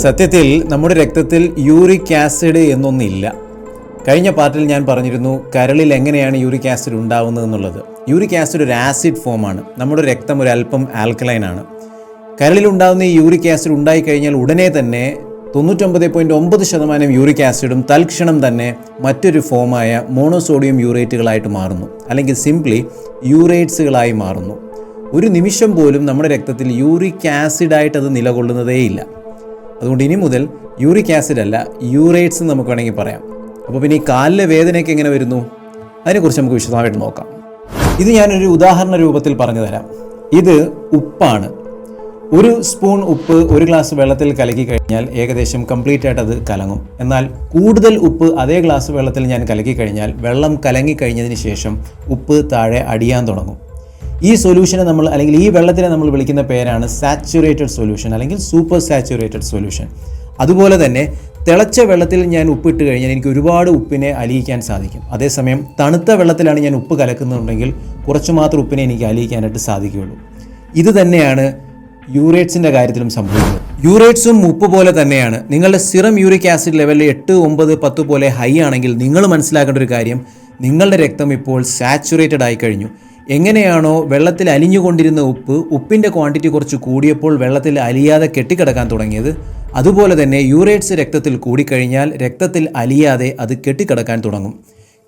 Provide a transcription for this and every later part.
സത്യത്തിൽ നമ്മുടെ രക്തത്തിൽ യൂറിക് ആസിഡ് എന്നൊന്നില്ല. കഴിഞ്ഞ പാർട്ടിൽ ഞാൻ പറഞ്ഞിരുന്നു കരളിൽ എങ്ങനെയാണ് യൂറിക് ആസിഡ് ഉണ്ടാവുന്നത് എന്നുള്ളത്. യൂറിക് ആസിഡ് ഒരു ആസിഡ് ഫോമാണ്. നമ്മുടെ രക്തം ഒരു അല്പം ആൽക്കലൈൻ ആണ്. കരളിലുണ്ടാകുന്ന ഈ യൂറിക് ആസിഡ് ഉണ്ടായിക്കഴിഞ്ഞാൽ ഉടനെ തന്നെ 99.9% യൂറിക് ആസിഡും തൽക്ഷണം തന്നെ മറ്റൊരു ഫോമായ മോണോസോഡിയം യൂറേറ്റുകളായിട്ട് മാറുന്നു, അല്ലെങ്കിൽ സിംപ്ലി യൂറേറ്റ്സുകളായി മാറുന്നു. ഒരു നിമിഷം പോലും നമ്മുടെ രക്തത്തിൽ യൂറിക് ആസിഡായിട്ട് അത് നിലകൊള്ളുന്നതേയില്ല. അതുകൊണ്ട് ഇനി മുതൽ യൂറിക് ആസിഡ് അല്ല, യൂറേറ്റ്സ് നമുക്ക് വേണമെങ്കിൽ പറയാം. അപ്പോൾ പിന്നെ ഈ കാലിലെ വേദനയൊക്കെ എങ്ങനെ വരുന്നു, അതിനെക്കുറിച്ച് നമുക്ക് വിശദമായിട്ട് നോക്കാം. ഇത് ഞാനൊരു ഉദാഹരണ രൂപത്തിൽ പറഞ്ഞു തരാം. ഇത് ഉപ്പാണ്. ഒരു സ്പൂൺ ഉപ്പ് ഒരു ഗ്ലാസ് വെള്ളത്തിൽ കലക്കി കഴിഞ്ഞാൽ ഏകദേശം കംപ്ലീറ്റ് ആയിട്ട് അത് കലങ്ങും. എന്നാൽ കൂടുതൽ ഉപ്പ് അതേ ഗ്ലാസ് വെള്ളത്തിൽ ഞാൻ കലക്കി കഴിഞ്ഞാൽ വെള്ളം കലങ്ങി കഴിഞ്ഞതിന് ശേഷം ഉപ്പ് താഴെ അടിയാൻ തുടങ്ങും. ഈ സൊല്യൂഷനെ അല്ലെങ്കിൽ ഈ വെള്ളത്തിനെ നമ്മൾ വിളിക്കുന്ന പേരാണ് സാച്ചുറേറ്റഡ് സൊല്യൂഷൻ അല്ലെങ്കിൽ സൂപ്പർ സാച്ചുറേറ്റഡ് സൊല്യൂഷൻ. അതുപോലെ തന്നെ തിളച്ച വെള്ളത്തിൽ ഞാൻ ഉപ്പിട്ട് കഴിഞ്ഞാൽ എനിക്ക് ഒരുപാട് ഉപ്പിനെ അലിയിക്കാൻ സാധിക്കും. അതേസമയം തണുത്ത വെള്ളത്തിലാണ് ഞാൻ ഉപ്പ് കലക്കുന്നുണ്ടെങ്കിൽ കുറച്ച് മാത്രം ഉപ്പിനെ എനിക്ക് അലിയിക്കാനായിട്ട് സാധിക്കുകയുള്ളൂ. ഇത് തന്നെയാണ് യൂറേറ്റ്സിൻ്റെ കാര്യത്തിലും സംഭവിക്കുന്നത്. യൂറേറ്റ്സും ഉപ്പ് പോലെ തന്നെയാണ്. നിങ്ങളുടെ സിറം യൂറിക് ആസിഡ് ലെവലിൽ 8, 9, 10 പോലെ ഹൈ ആണെങ്കിൽ നിങ്ങൾ മനസ്സിലാക്കേണ്ട ഒരു കാര്യം, നിങ്ങളുടെ രക്തം ഇപ്പോൾ സാച്ചുറേറ്റഡ് ആയി കഴിഞ്ഞു. എങ്ങനെയാണോ വെള്ളത്തിൽ അലിഞ്ഞുകൊണ്ടിരുന്ന ഉപ്പിൻ്റെ ക്വാണ്ടിറ്റി കുറച്ച് കൂടിയപ്പോൾ വെള്ളത്തിൽ അലിയാതെ കെട്ടിക്കിടക്കാൻ തുടങ്ങിയത്, അതുപോലെ തന്നെ യൂറേറ്റ്സ് രക്തത്തിൽ കൂടിക്കഴിഞ്ഞാൽ രക്തത്തിൽ അലിയാതെ അത് കെട്ടിക്കിടക്കാൻ തുടങ്ങും.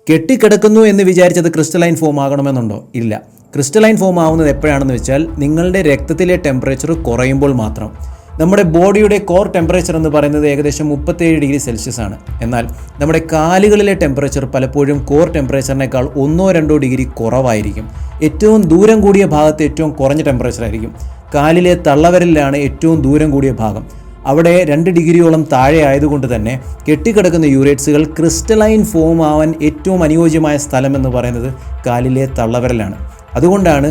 കെട്ടിക്കിടക്കുന്നു എന്ന് വിചാരിച്ചത് ക്രിസ്റ്റലൈൻ ഫോം ആകണമെന്നുണ്ടോ? ഇല്ല. ക്രിസ്റ്റലൈൻ ഫോം ആവുന്നത് എപ്പോഴാണെന്ന് വെച്ചാൽ നിങ്ങളുടെ രക്തത്തിലെ ടെമ്പറേച്ചർ കുറയുമ്പോൾ മാത്രം. നമ്മുടെ ബോഡിയുടെ കോർ ടെമ്പറേച്ചർ എന്ന് പറയുന്നത് ഏകദേശം 37 ഡിഗ്രി സെൽഷ്യസ് ആണ്. എന്നാൽ നമ്മുടെ കാലുകളിലെ ടെമ്പറേച്ചർ പലപ്പോഴും കോർ ടെമ്പറേച്ചറിനേക്കാൾ 1-2 ഡിഗ്രി കുറവായിരിക്കും. ഏറ്റവും ദൂരം കൂടിയ ഭാഗത്ത് ഏറ്റവും കുറഞ്ഞ ടെമ്പറേച്ചർ ആയിരിക്കും. കാലിലെ തള്ളവിരലിലാണ് ഏറ്റവും ദൂരം കൂടിയ ഭാഗം. അവിടെ 2 ഡിഗ്രിയോളം താഴെ ആയതുകൊണ്ട് തന്നെ കെട്ടിക്കിടക്കുന്ന യൂറേറ്റ്സുകൾ ക്രിസ്റ്റലൈൻ ഫോം ആവാൻ ഏറ്റവും അനുയോജ്യമായ സ്ഥലം എന്ന് പറയുന്നത് കാലിലെ തള്ളവിരലാണ്. അതുകൊണ്ടാണ്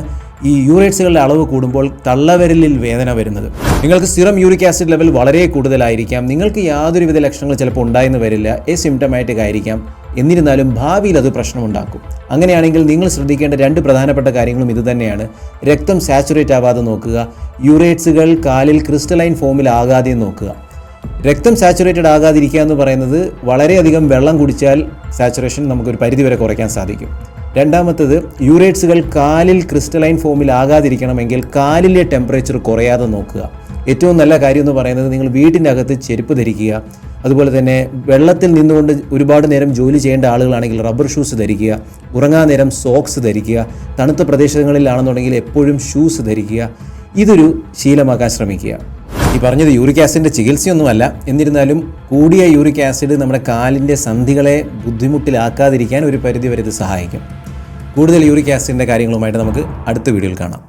ഈ യൂറേറ്റ്സുകളുടെ അളവ് കൂടുമ്പോൾ തള്ളവിരലിൽ വേദന വരുന്നത്. നിങ്ങൾക്ക് സിറം യൂറിക് ആസിഡ് ലെവൽ വളരെ കൂടുതലായിരിക്കാം. നിങ്ങൾക്ക് യാതൊരുവിധ ലക്ഷണങ്ങൾ ചിലപ്പോൾ ഉണ്ടായെന്ന് വരില്ല, സിംറ്റമാറ്റിക് ആയിരിക്കാം. എന്നിരുന്നാലും ഭാവിയിൽ അത് പ്രശ്നമുണ്ടാക്കും. അങ്ങനെയാണെങ്കിൽ നിങ്ങൾ ശ്രദ്ധിക്കേണ്ട 2 പ്രധാനപ്പെട്ട കാര്യങ്ങളും ഇതുതന്നെയാണ്. രക്തം സാച്ചുറേറ്റ് ആവാതെ നോക്കുക, യൂറേറ്റ്സുകൾ കാലിൽ ക്രിസ്റ്റലൈൻ ഫോമിൽ ആകാതെ നോക്കുക. രക്തം സാച്ചുറേറ്റഡ് ആകാതിരിക്കുക എന്ന് പറയുന്നത് വളരെയധികം വെള്ളം കുടിച്ചാൽ സാച്ചുറേഷൻ നമുക്കൊരു പരിധിവരെ കുറയ്ക്കാൻ സാധിക്കും. രണ്ടാമത്തത്, യൂറേറ്റ്സുകൾ കാലിൽ ക്രിസ്റ്റലൈൻ ഫോമിൽ ആകാതിരിക്കണമെങ്കിൽ കാലിലെ ടെമ്പറേച്ചർ കുറയാതെ നോക്കുക. ഏറ്റവും നല്ല കാര്യം എന്ന് പറയുന്നത് നിങ്ങൾ വീട്ടിൻ്റെ അകത്ത് ചെരുപ്പ് ധരിക്കുക. അതുപോലെ തന്നെ വെള്ളത്തിൽ നിന്നുകൊണ്ട് ഒരുപാട് നേരം ജോലി ചെയ്യേണ്ട ആളുകളാണെങ്കിൽ റബ്ബർ ഷൂസ് ധരിക്കുക. ഉറങ്ങാൻ നേരം സോക്സ് ധരിക്കുക. തണുത്ത പ്രദേശങ്ങളിലാണെന്നുണ്ടെങ്കിൽ എപ്പോഴും ഷൂസ് ധരിക്കുക. ഇതൊരു ശീലമാക്കാൻ ശ്രമിക്കുക. ഈ പറഞ്ഞത് യൂറിക് ആസിഡിൻ്റെ ചികിത്സയൊന്നുമല്ല. എന്നിരുന്നാലും കൂടിയ യൂറിക് ആസിഡ് നമ്മുടെ കാലിൻ്റെ സന്ധികളെ ബുദ്ധിമുട്ടിലാക്കാതിരിക്കാൻ ഒരു പരിധിവരെ ഇത് സഹായിക്കും. കൂടുതൽ യൂറിക് ആസിഡിൻ്റെ കാര്യങ്ങളുമായിട്ട് നമുക്ക് അടുത്ത വീഡിയോയിൽ കാണാം.